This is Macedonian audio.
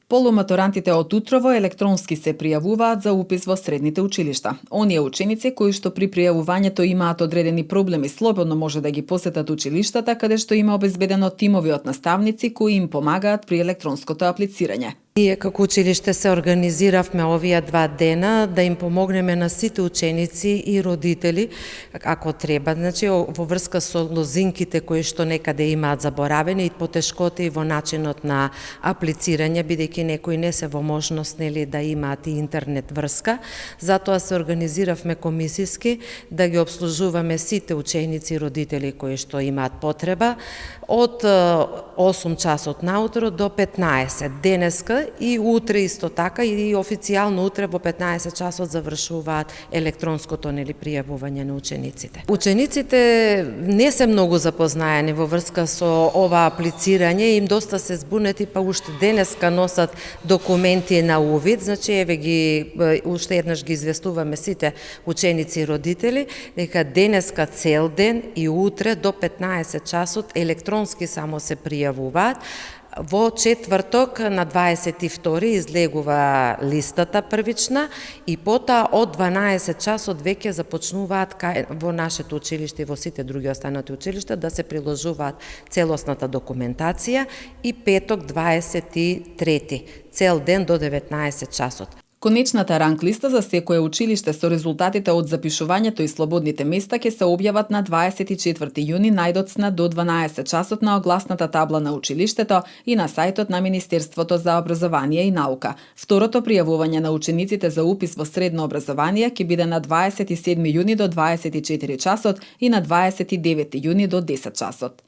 Полуматурантите од утрово електронски се пријавуваат за упис во средните училишта. Оние ученици кои што при пријавувањето имаат одредени проблеми слободно може да ги посетат училиштата каде што има обезбедено тимови од наставници кои им помагаат при електронското аплицирање. Ние како училиште се организиравме овие 2 дена да им помогнеме на сите ученици и родители ако треба, значи во врска со лозинките кои што некаде имаат заборавени и потешкоти во начинот на аплицирање, бидејќи некои не се во можност да имаат и интернет врска. Затоа се организиравме комисиски да ги обслужуваме сите ученици и родители кои што имаат потреба од 8 часот наутро до 15. Денеска и утре исто така и официјално утре во 15 часот завршуваат електронското пријавување на учениците. Учениците не се многу запознаени во врска со ова аплицирање, им доста се збунети, па уште денеска носат документи на увид, значи еве ги уште еднаш ги известуваме сите ученици и родители дека денеска цел ден и утре до 15 часот електронски само се пријавуваат. Во четврток на 22 излегува листата првична и потоа од 12 часот веќе започнуваат во нашето училиште и во сите други останати училишта да се приложуваат целосната документација и петок 23 цел ден до 19 часот. Конечната ранг листа за секое училиште со резултатите од запишувањето и слободните места ќе се објават на 24 јуни најдоцна до 12 часот на огласната табла на училиштето и на сајтот на Министерството за образование и наука. Второто пријавување на учениците за упис во средно образование ќе биде на 27 јуни до 24 часот и на 29 јуни до 10 часот.